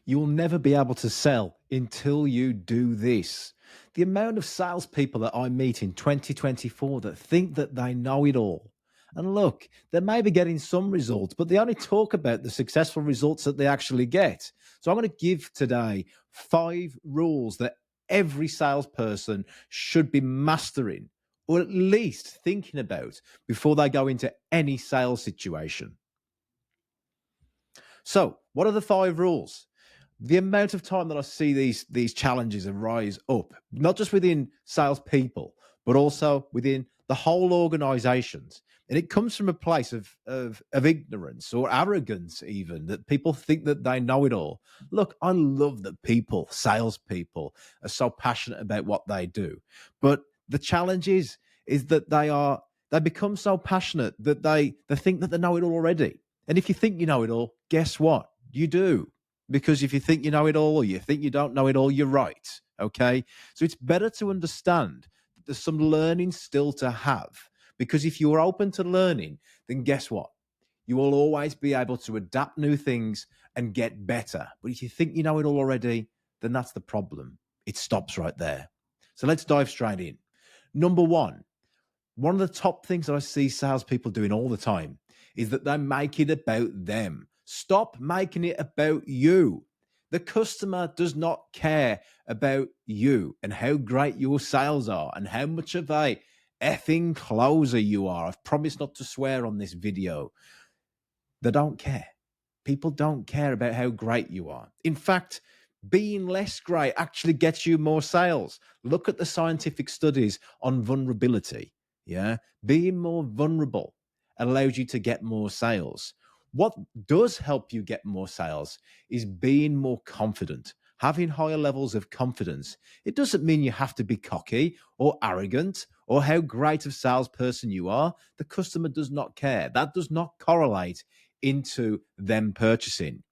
You will never be able to sell until you do this. The amount of salespeople that I meet in 2024 that think that they know it all. And look, they may be getting some results, but they only talk about the successful results that they actually get. So I'm going to give today 5 rules that every salesperson should be mastering, or at least thinking about, before they go into any sales situation. So, what are the 5 rules? The amount of time that I see these challenges arise up, not just within salespeople, but also within the whole organizations. And it comes from a place of ignorance or arrogance, even, that people think that they know it all. Look, I love that salespeople, are so passionate about what they do. But the challenge is that they become so passionate that they think that they know it all already. And if you think you know it all, guess what? You do. Because if you think you know it all or you think you don't know it all, you're right. Okay. So it's better to understand that there's some learning still to have. Because if you're open to learning, then guess what? You will always be able to adapt new things and get better. But if you think you know it all already, then that's the problem. It stops right there. So let's dive straight in. Number one of the top things that I see salespeople doing all the time is that they make it about them. Stop making it about you. The customer does not care about you and how great your sales are and how much of a effing closer you are. I've promised not to swear on this video. They don't care. People don't care about how great you are. In fact, being less great actually gets you more sales. Look at the scientific studies on vulnerability. Yeah. Being more vulnerable allows you to get more sales. What does help you get more sales is being more confident, having higher levels of confidence. It doesn't mean you have to be cocky or arrogant or how great of salesperson you are. The customer does not care. That does not correlate into them purchasing.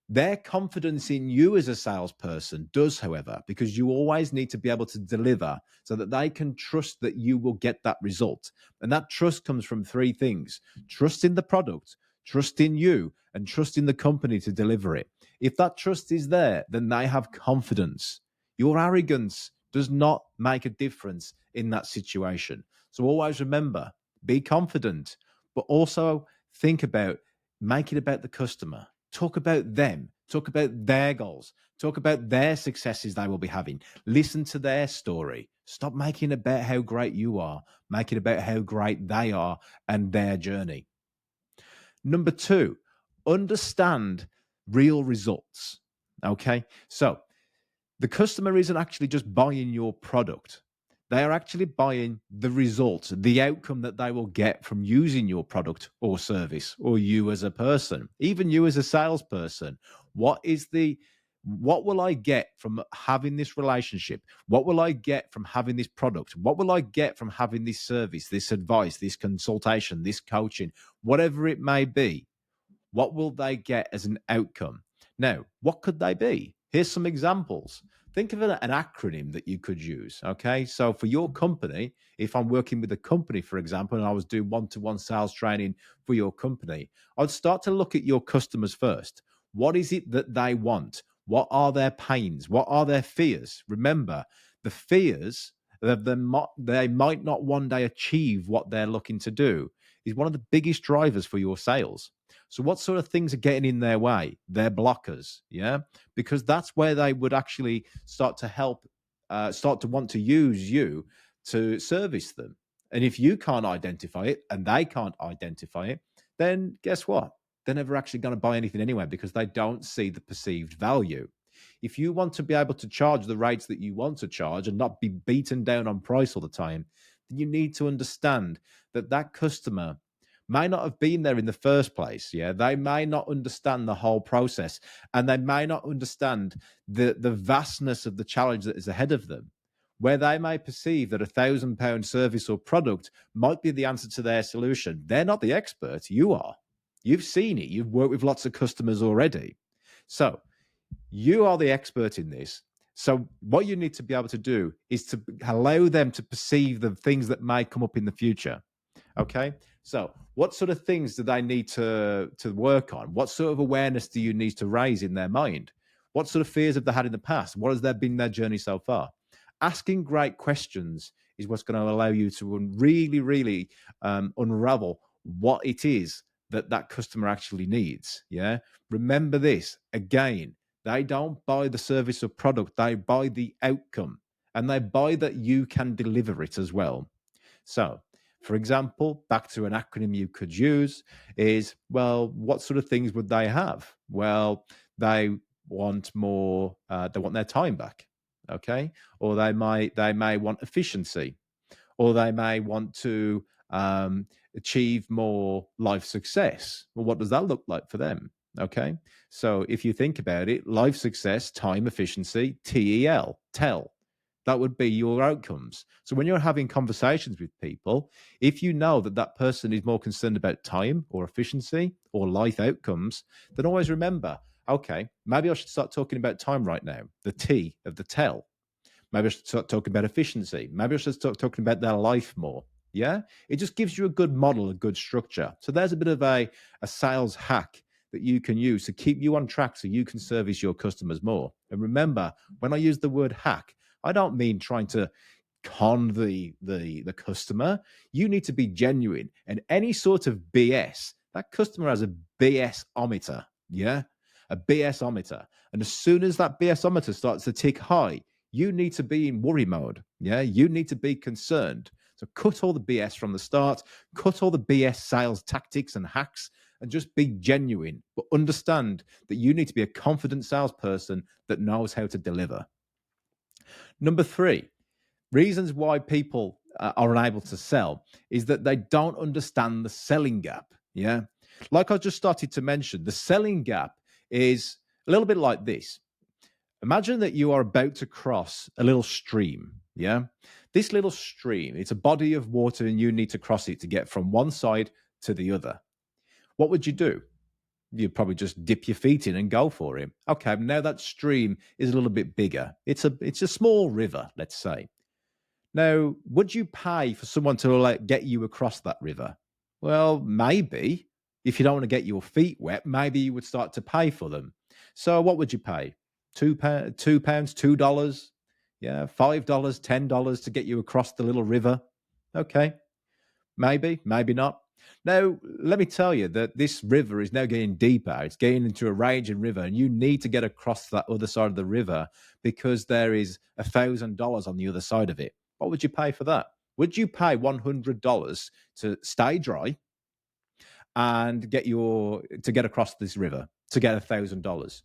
Their confidence in you as a salesperson does, however, because you always need to be able to deliver so that they can trust that you will get that result. And that trust comes from 3 things: trust in the product, trust in you, and trust in the company to deliver it. If that trust is there, then they have confidence. Your arrogance does not make a difference in that situation. So always remember, be confident, but also think about, make it about the customer. Talk about them. Talk about their goals. Talk about their successes they will be having. Listen to their story. Stop making it about how great you are. Make it about how great they are and their journey. Number 2, understand real results. Okay. So the customer isn't actually just buying your product. They are actually buying the result, the outcome that they will get from using your product or service, or you as a person, even you as a salesperson. What will I get from having this relationship? What will I get from having this product? What will I get from having this service, this advice, this consultation, this coaching, whatever it may be? What will they get as an outcome? Now, what could they be? Here's some examples. Think of an acronym that you could use. Okay. So for your company, if I'm working with a company, for example, and I was doing one-to-one sales training for your company, I'd start to look at your customers first. What is it that they want? What are their pains? What are their fears? Remember, the fears that they might not one day achieve what they're looking to do is one of the biggest drivers for your sales. So what sort of things are getting in their way? They're blockers, yeah? Because that's where they would actually start to want to use you to service them. And if you can't identify it and they can't identify it, then guess what? They're never actually going to buy anything anyway because they don't see the perceived value. If you want to be able to charge the rates that you want to charge and not be beaten down on price all the time, then you need to understand that that customer may not have been there in the first place. Yeah, they may not understand the whole process, and they may not understand the vastness of the challenge that is ahead of them. Where they may perceive that £1,000 service or product might be the answer to their solution, they're not the expert. You are. You've seen it. You've worked with lots of customers already. So you are the expert in this. So what you need to be able to do is to allow them to perceive the things that may come up in the future. Okay. So what sort of things do they need to work on? What sort of awareness do you need to raise in their mind? What sort of fears have they had in the past? What has been their journey so far? Asking great questions is what's going to allow you to really, really unravel what it is that customer actually needs. Yeah. Remember this again. They don't buy the service or product, they buy the outcome, and they buy that you can deliver it as well. So, for example, back to an acronym you could use is, well, what sort of things would they have? Well, they want more, they want their time back. Okay. Or they may want efficiency, or they may want to achieve more life success. Well, what does that look like for them? Okay. So if you think about it, life success, time efficiency, TEL, tell. That would be your outcomes. So when you're having conversations with people, if you know that that person is more concerned about time or efficiency or life outcomes, then always remember, okay, maybe I should start talking about time right now, the T of the tell. Maybe I should start talking about efficiency. Maybe I should start talking about their life more. Yeah. It just gives you a good model, a good structure. So there's a bit of a sales hack that you can use to keep you on track so you can service your customers more. And remember, when I use the word hack, I don't mean trying to con the customer. You need to be genuine. And any sort of BS, that customer has a BS-ometer. Yeah. A BS-ometer. And as soon as that BS-ometer starts to tick high, you need to be in worry mode. Yeah. You need to be concerned. So cut all the BS from the start, cut all the BS sales tactics and hacks, and just be genuine. But understand that you need to be a confident salesperson that knows how to deliver. Number 3, reasons why people are unable to sell is that they don't understand the selling gap. Yeah. Like I just started to mention, the selling gap is a little bit like this. Imagine that you are about to cross a little stream. Yeah. This little stream, it's a body of water and you need to cross it to get from one side to the other. What would you do? You'd probably just dip your feet in and go for it. Okay. Now that stream is a little bit bigger. It's a small river, let's say. Now, would you pay for someone to get you across that river? Well, maybe. If you don't want to get your feet wet, maybe you would start to pay for them. So what would you pay? £2, $2, yeah, $5, $10 to get you across the little river. Okay, maybe, maybe not. Now, let me tell you that this river is now getting deeper. It's getting into a raging river, and you need to get across that other side of the river because there is $1,000 on the other side of it. What would you pay for that? Would you pay $100 to stay dry and get across this river to get $1,000?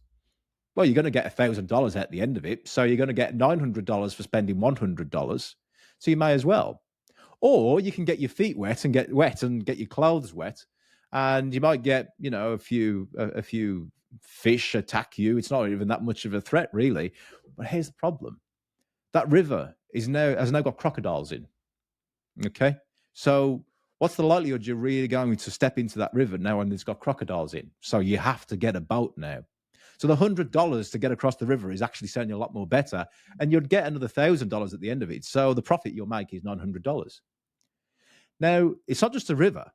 Well, you're going to get $1,000 at the end of it. So you're going to get $900 for spending $100. So you may as well. Or you can get your feet wet and get your clothes wet. And you might get, a few fish attack you. It's not even that much of a threat, really. But here's the problem. That river has now got crocodiles in. Okay. So what's the likelihood you're really going to step into that river now when it's got crocodiles in? So you have to get a boat now. So the $100 to get across the river is actually sounding a lot more better, and you'd get another $1,000 at the end of it. So the profit you'll make is $900. Now, it's not just a river.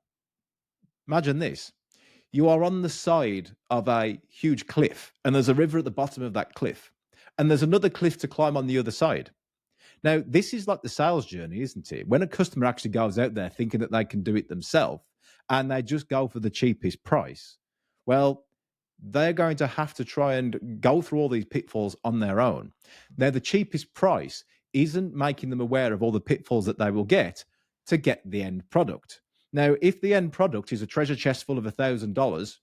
Imagine this. You are on the side of a huge cliff, and there's a river at the bottom of that cliff, and there's another cliff to climb on the other side. Now, this is like the sales journey, isn't it? When a customer actually goes out there thinking that they can do it themselves, and they just go for the cheapest price, well, they're going to have to try and go through all these pitfalls on their own. Now, the cheapest price isn't making them aware of all the pitfalls that they will get to get the end product. Now, if the end product is a treasure chest full of $1,000,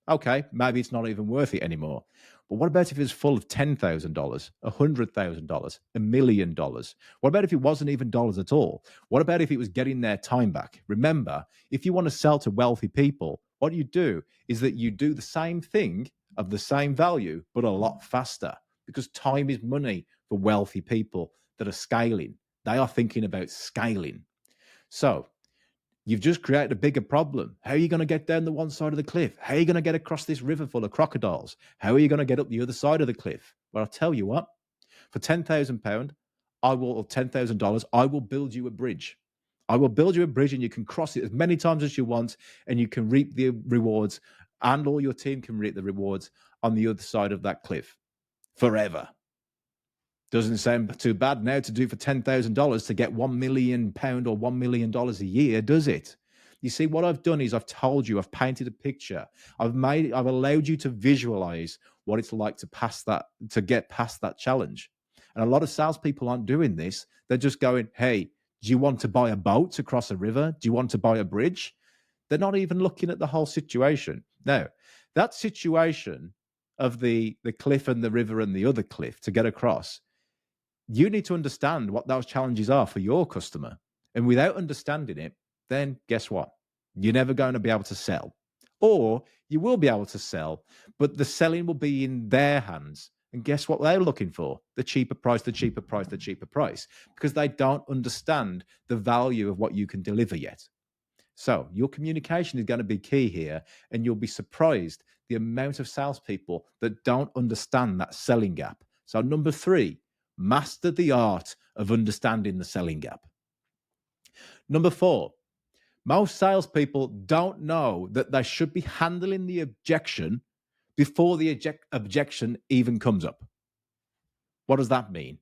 okay, maybe it's not even worth it anymore. But what about if it's full of $10,000, $100,000, $1 million? What about if it wasn't even dollars at all? What about if it was getting their time back? Remember, if you want to sell to wealthy people, what you do is that you do the same thing of the same value, but a lot faster, because time is money for wealthy people that are scaling. They are thinking about scaling. So you've just created a bigger problem. How are you going to get down the one side of the cliff? How are you going to get across this river full of crocodiles? How are you going to get up the other side of the cliff? Well, I'll tell you what, for £10,000, or $10,000, I will build you a bridge. I will build you a bridge, and you can cross it as many times as you want, and you can reap the rewards, and all your team can reap the rewards on the other side of that cliff. forever. Doesn't sound too bad now to do for $10,000 to get £1 million or $1 million a year, does it? You see, what I've done is I've told you, I've painted a picture. I've allowed you to visualize what it's like to get past that challenge. And a lot of salespeople aren't doing this. They're just going, hey, do you want to buy a boat to cross a river? Do you want to buy a bridge? They're not even looking at the whole situation. Now, that situation of the cliff and the river and the other cliff to get across, you need to understand what those challenges are for your customer. And without understanding it, then guess what? You're never going to be able to sell. Or you will be able to sell, but the selling will be in their hands. And guess what they're looking for? The cheaper price, the cheaper price, the cheaper price, because they don't understand the value of what you can deliver yet. So your communication is going to be key here, and you'll be surprised the amount of salespeople that don't understand that selling gap. So number 3, master the art of understanding the selling gap. Number 4, most salespeople don't know that they should be handling the objection before the objection even comes up. What does that mean?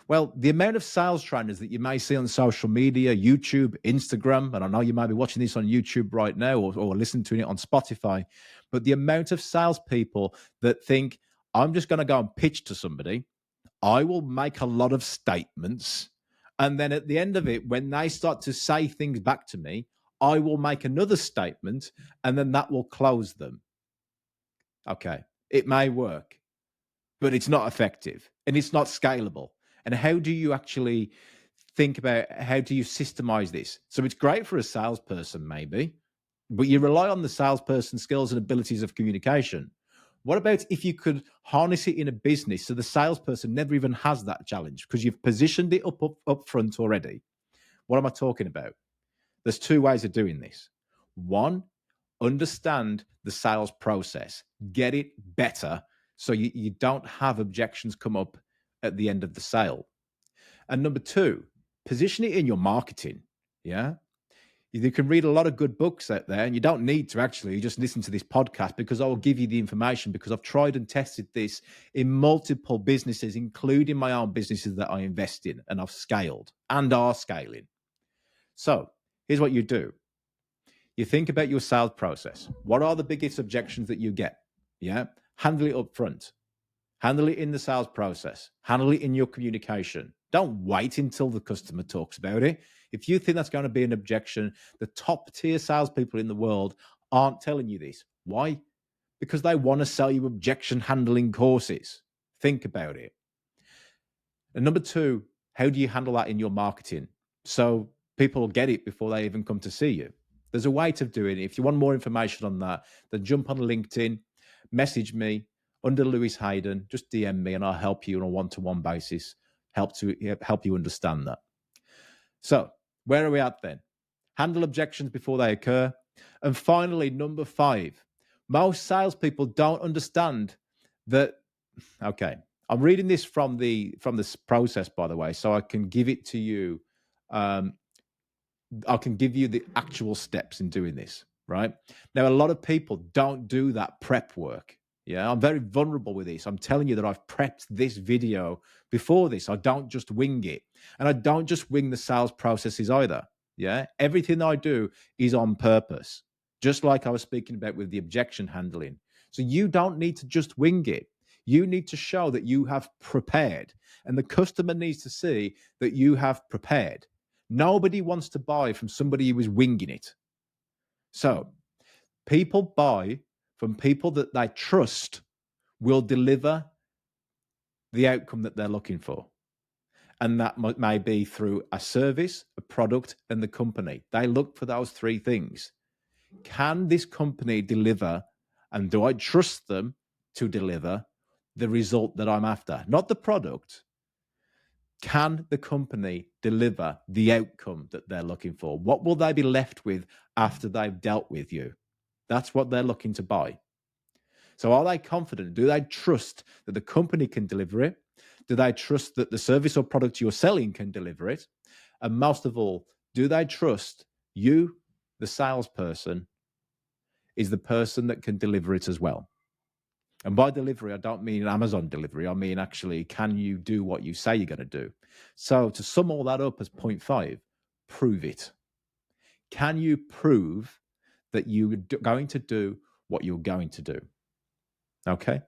Well, the amount of sales trainers that you may see on social media, YouTube, Instagram, and I know you might be watching this on YouTube right now or listening to it on Spotify, but the amount of salespeople that think, I'm just going to go and pitch to somebody, I will make a lot of statements, and then at the end of it, when they start to say things back to me, I will make another statement, and then that will close them. Okay, it may work, but it's not effective, and it's not scalable. And how do you actually think about, how do you systemize this? So it's great for a salesperson, maybe, but you rely on the salesperson's skills and abilities of communication. What about if you could harness it in a business so the salesperson never even has that challenge because you've positioned it up front already? What am I talking about? There's 2 ways of doing this. 1, understand the sales process. Get it better so you don't have objections come up at the end of the sale. And number 2, position it in your marketing. Yeah. You can read a lot of good books out there, and you don't need to actually just listen to this podcast because I will give you the information, because I've tried and tested this in multiple businesses, including my own businesses that I invest in and I've scaled and are scaling. So here's what you do. You think about your sales process. What are the biggest objections that you get? Yeah. Handle it up front. Handle it in the sales process. Handle it in your communication. Don't wait until the customer talks about it. If you think that's going to be an objection, the top tier salespeople in the world aren't telling you this. Why? Because they want to sell you objection handling courses. Think about it. And number 2, how do you handle that in your marketing so people get it before they even come to see you? There's a way to doing it. If you want more information on that, then jump on LinkedIn, message me under Lewis Haydon, just DM me and I'll help you on a one-to-one basis, help you understand that. So where are we at then? Handle objections before they occur. And finally, number 5, most salespeople don't understand that. Okay, I'm reading this from this process, by the way, so I can give it to you. I can give you the actual steps in doing this, right? Now, a lot of people don't do that prep work. Yeah, I'm very vulnerable with this. I'm telling you that I've prepped this video before this. I don't just wing it. And I don't just wing the sales processes either. Yeah, everything I do is on purpose, just like I was speaking about with the objection handling. So you don't need to just wing it. You need to show that you have prepared, and the customer needs to see that you have prepared. Nobody wants to buy from somebody who is winging it. So people buy from people that they trust will deliver the outcome that they're looking for. And that may be through a service, a product, and the company. They look for those 3 things. Can this company deliver, and do I trust them to deliver the result that I'm after? Not the product. Can the company deliver the outcome that they're looking for? What will they be left with after they've dealt with you? That's what they're looking to buy. So are they confident? Do they trust that the company can deliver it? Do they trust that the service or product you're selling can deliver it? And most of all, do they trust you, the salesperson, is the person that can deliver it as well? And by delivery, I don't mean Amazon delivery. I mean, actually, can you do what you say you're going to do? So to sum all that up as point 5, prove it. Can you prove that you're going to do what you're going to do? Okay.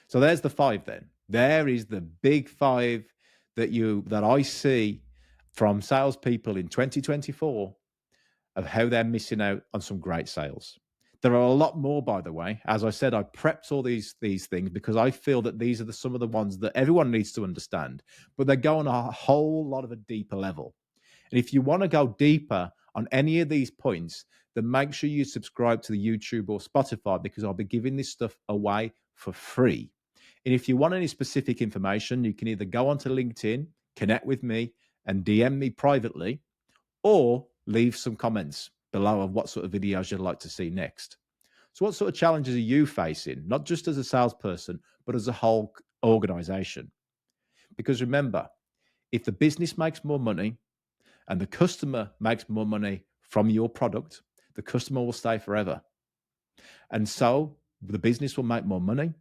So there's the 5 then. There is the big 5 that I see from salespeople in 2024 of how they're missing out on some great sales. There are a lot more, by the way. As I said, I prepped all these things because I feel that these are some of the ones that everyone needs to understand, but they go on a whole lot of a deeper level. And if you want to go deeper on any of these points, then make sure you subscribe to the YouTube or Spotify, because I'll be giving this stuff away for free. And if you want any specific information, you can either go onto LinkedIn, connect with me, and DM me privately, or leave some comments below of what sort of videos you'd like to see next. So what sort of challenges are you facing, not just as a salesperson, but as a whole organization? Because remember, if the business makes more money and the customer makes more money from your product, the customer will stay forever. And so the business will make more money,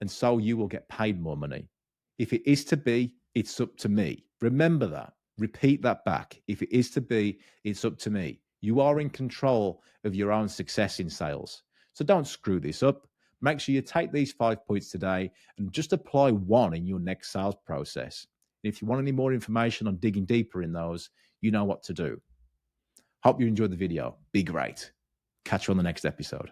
and so you will get paid more money. If it is to be, it's up to me. Remember that. Repeat that back. If it is to be, it's up to me. You are in control of your own success in sales. So don't screw this up. Make sure you take these 5 points today and just apply one in your next sales process. If you want any more information on digging deeper in those, you know what to do. Hope you enjoyed the video. Be great. Catch you on the next episode.